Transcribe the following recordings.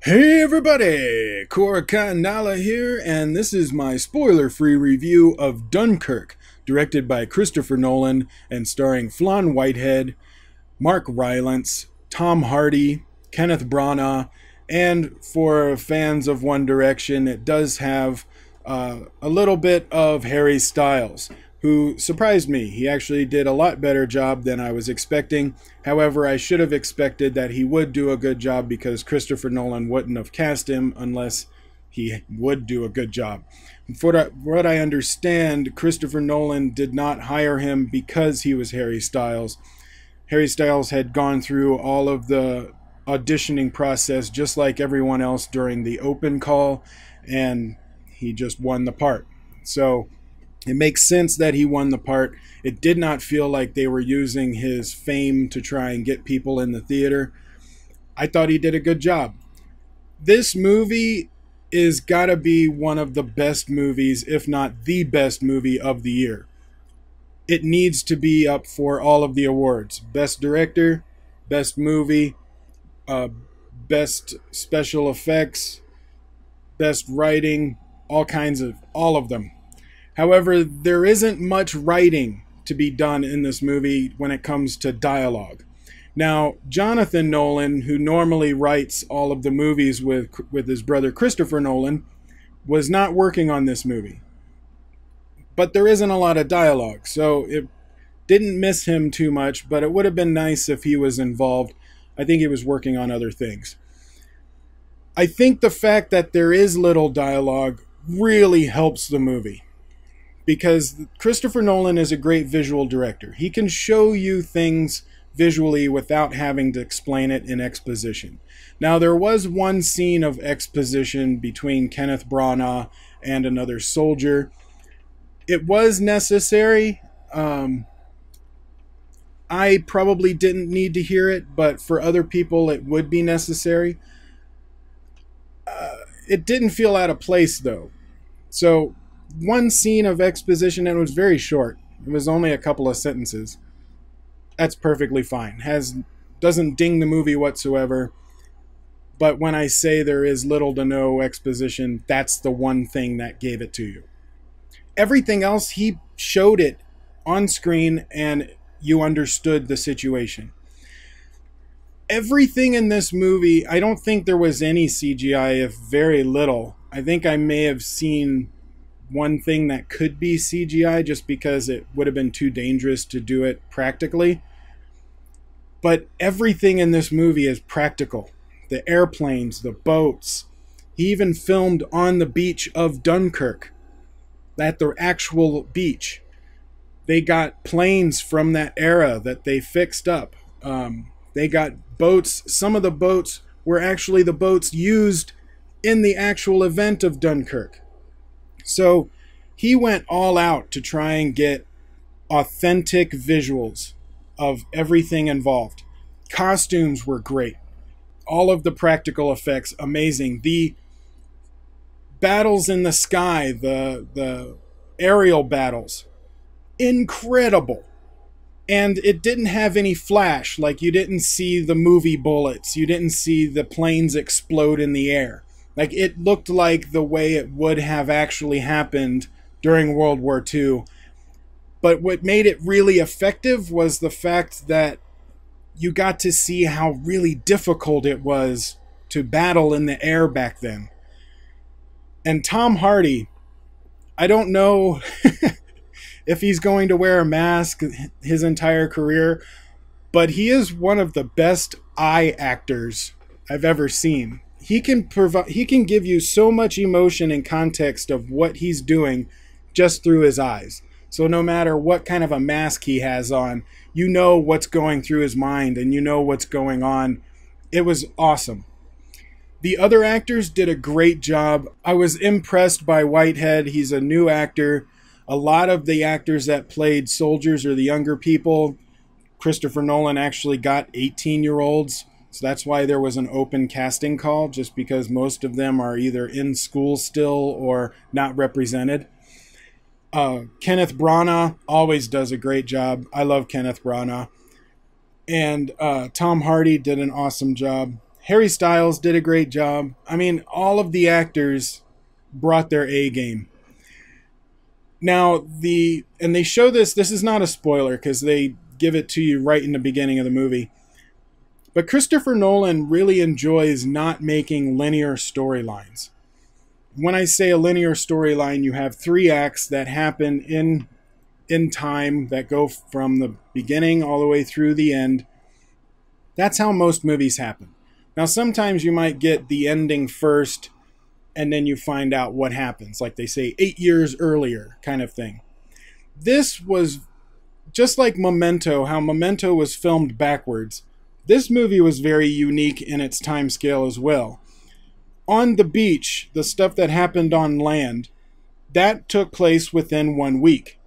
Hey everybody, Koricon here, and this is my spoiler-free review of Dunkirk, directed by Christopher Nolan and starring Fllon Whitehead, Mark Rylance, Tom Hardy, Kenneth Branagh, and for fans of One Direction, it does have a little bit of Harry Styles, who surprised me. He actually did a lot better job than I was expecting. However, I should have expected that he would do a good job because Christopher Nolan wouldn't have cast him unless he would do a good job. For what I understand, Christopher Nolan did not hire him because he was Harry Styles. Harry Styles had gone through all of the auditioning process just like everyone else during the open call, and he just won the part. So it makes sense that he won the part. It did not feel like they were using his fame to try and get people in the theater. I thought he did a good job. This movie is gotta be one of the best movies, if not the best movie of the year. It needs to be up for all of the awards. Best director, best movie, best special effects, best writing, all of them. However, there isn't much writing to be done in this movie when it comes to dialogue. Now, Jonathan Nolan, who normally writes all of the movies with his brother Christopher Nolan, was not working on this movie. But there isn't a lot of dialogue, so it didn't miss him too much, but it would have been nice if he was involved. I think he was working on other things. I think the fact that there is little dialogue really helps the movie, because Christopher Nolan is a great visual director. He can show you things visually without having to explain it in exposition. Now, there was one scene of exposition between Kenneth Branagh and another soldier. It was necessary. I probably didn't need to hear it, but for other people it would be necessary. It didn't feel out of place, though. So, one scene of exposition, and it was very short. It was only a couple of sentences. That's perfectly fine. Doesn't ding the movie whatsoever. But when I say there is little to no exposition, that's the one thing that gave it to you. Everything else, he showed it on screen and you understood the situation. Everything in this movie, I don't think there was any CGI, if very little. I think I may have seen one thing that could be CGI just because it would have been too dangerous to do it practically. But everything in this movie is practical. The airplanes, the boats. He even filmed on the beach of Dunkirk, at the actual beach. They got planes from that era that they fixed up. They got boats. Some of the boats were actually the boats used in the actual event of Dunkirk. So he went all out to try and get authentic visuals of everything involved. Costumes were great. All of the practical effects, amazing. The battles in the sky, the aerial battles, incredible. And it didn't have any flash, like you didn't see the movie bullets. You didn't see the planes explode in the air. Like, it looked like the way it would have actually happened during World War II. But what made it really effective was the fact that you got to see how really difficult it was to battle in the air back then. And Tom Hardy, I don't know if he's going to wear a mask his entire career, but he is one of the best eye actors I've ever seen. He can give you so much emotion and context of what he's doing just through his eyes. So no matter what kind of a mask he has on, you know what's going through his mind and you know what's going on. It was awesome. The other actors did a great job. I was impressed by Whitehead. He's a new actor. A lot of the actors that played soldiers or the younger people, Christopher Nolan actually got 18-year-olds. So that's why there was an open casting call, just because most of them are either in school still or not represented. Kenneth Branagh always does a great job. I love Kenneth Branagh. And Tom Hardy did an awesome job. Harry Styles did a great job. I mean, all of the actors brought their A game. Now, and they show this is not a spoiler because they give it to you right in the beginning of the movie. But Christopher Nolan really enjoys not making linear storylines. When I say a linear storyline, you have 3 acts that happen in time that go from the beginning all the way through the end. That's how most movies happen. Now, sometimes you might get the ending first, and then you find out what happens. Like they say, 8 years earlier kind of thing. This was just like Memento, how Memento was filmed backwards. This movie was very unique in its time scale as well. On the beach, the stuff that happened on land, that took place within 1 week.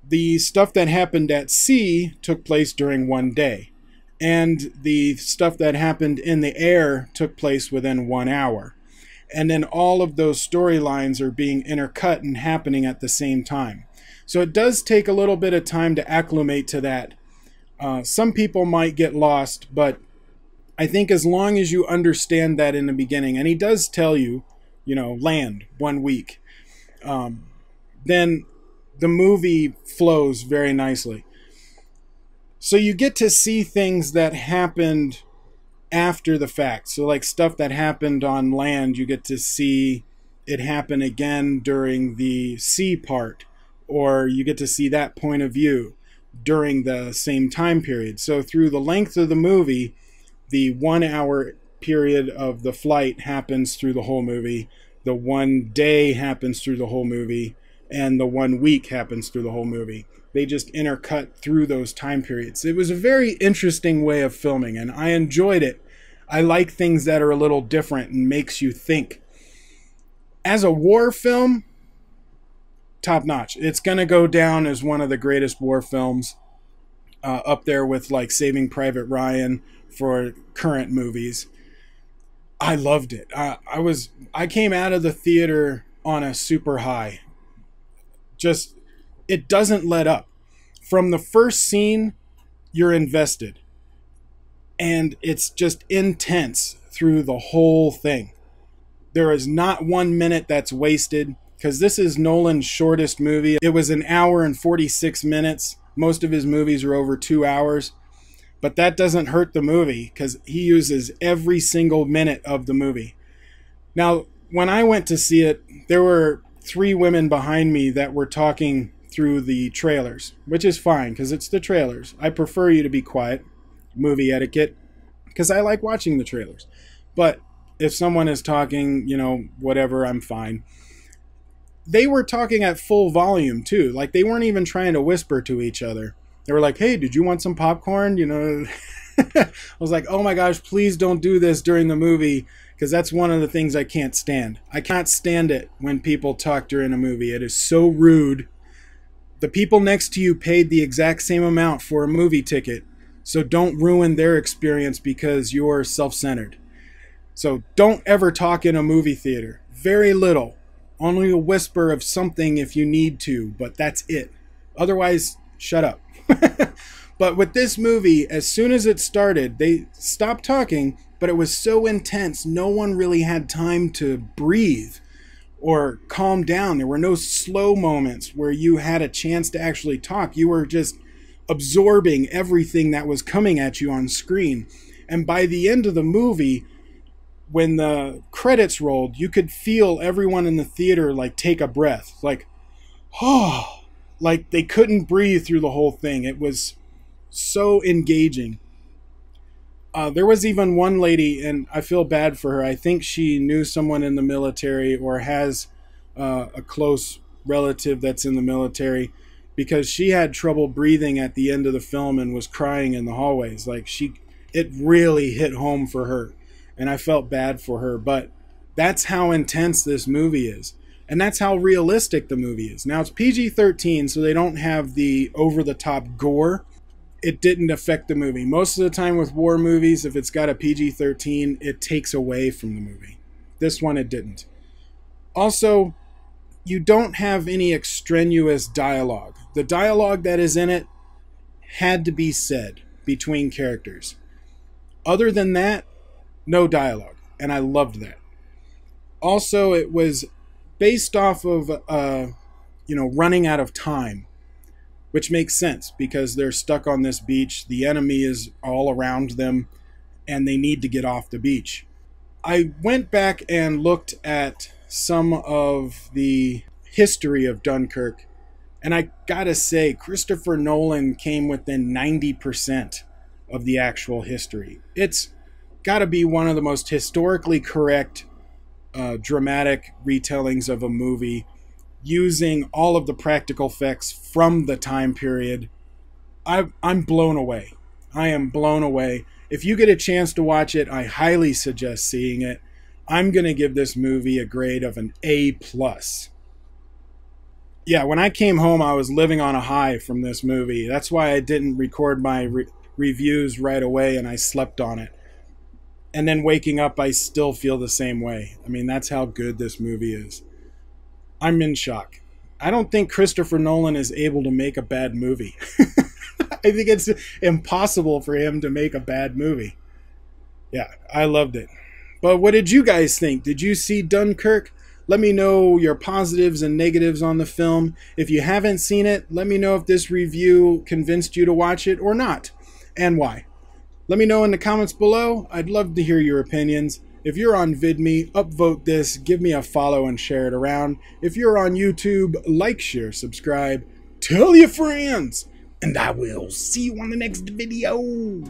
The stuff that happened at sea took place during 1 day. And the stuff that happened in the air took place within 1 hour. And then all of those storylines are being intercut and happening at the same time. So it does take a little bit of time to acclimate to that. Some people might get lost, but I think as long as you understand that in the beginning, and he does tell you, land 1 week, then the movie flows very nicely. So you get to see things that happened after the fact. So like stuff that happened on land, you get to see it happen again during the sea part, or you get to see that point of view during the same time period. So through the length of the movie, the 1 hour period of the flight happens through the whole movie, the 1 day happens through the whole movie, and the 1 week happens through the whole movie. They just intercut through those time periods. It was a very interesting way of filming, and I enjoyed it. I like things that are a little different and makes you think. As a war film, top notch. It's going to go down as one of the greatest war films, up there with like Saving Private Ryan for current movies. I loved it. I came out of the theater on a super high. Just, it doesn't let up. From the first scene, you're invested. And it's just intense through the whole thing. There is not 1 minute that's wasted, because this is Nolan's shortest movie. It was 1 hour and 46 minutes. Most of his movies are over 2 hours. But that doesn't hurt the movie, because he uses every single minute of the movie. Now, when I went to see it, there were 3 women behind me that were talking through the trailers, which is fine, because it's the trailers. I prefer you to be quiet. Movie etiquette, because I like watching the trailers. But if someone is talking, whatever, I'm fine. They were talking at full volume too. Like, they weren't even trying to whisper to each other. They were like, hey, did you want some popcorn? I was like, oh my gosh, please don't do this during the movie, because that's one of the things I can't stand. I can't stand it when people talk during a movie. It is so rude. The people next to you paid the exact same amount for a movie ticket. So don't ruin their experience because you're self-centered. So don't ever talk in a movie theater. Very little. Only a whisper of something if you need to, but that's it. Otherwise, shut up. But with this movie, as soon as it started, they stopped talking, but it was so intense, no one really had time to breathe or calm down. There were no slow moments where you had a chance to actually talk. You were just absorbing everything that was coming at you on screen. And by the end of the movie, when the credits rolled, you could feel everyone in the theater like take a breath, like, oh, like they couldn't breathe through the whole thing. It was so engaging. There was even one lady, and I feel bad for her. I think she knew someone in the military or has a close relative that's in the military, because she had trouble breathing at the end of the film and was crying in the hallways. Like, it really hit home for her. And I felt bad for her. But that's how intense this movie is. And that's how realistic the movie is. Now, it's PG-13, so they don't have the over-the-top gore. It didn't affect the movie. Most of the time with war movies, if it's got a PG-13, it takes away from the movie. This one, it didn't. Also, you don't have any extraneous dialogue. The dialogue that is in it had to be said between characters. Other than that, no dialogue, and I loved that. Also, it was based off of running out of time, which makes sense because they're stuck on this beach. The enemy is all around them, and they need to get off the beach. I went back and looked at some of the history of Dunkirk, and I gotta say, Christopher Nolan came within 90% of the actual history. It's gotta be one of the most historically correct, dramatic retellings of a movie, using all of the practical effects from the time period. I'm blown away. I am blown away. If you get a chance to watch it, I highly suggest seeing it. I'm going to give this movie a grade of an A+. Yeah, when I came home, I was living on a high from this movie. That's why I didn't record my reviews right away, and I slept on it. And then waking up, I still feel the same way. I mean, that's how good this movie is. I'm in shock. I don't think Christopher Nolan is able to make a bad movie. I think it's impossible for him to make a bad movie. Yeah, I loved it. But what did you guys think? Did you see Dunkirk? Let me know your positives and negatives on the film. If you haven't seen it, let me know if this review convinced you to watch it or not, and why. Let me know in the comments below. I'd love to hear your opinions. If you're on VidMe, upvote this, give me a follow and share it around. If you're on YouTube, like, share, subscribe, tell your friends, and I will see you on the next video.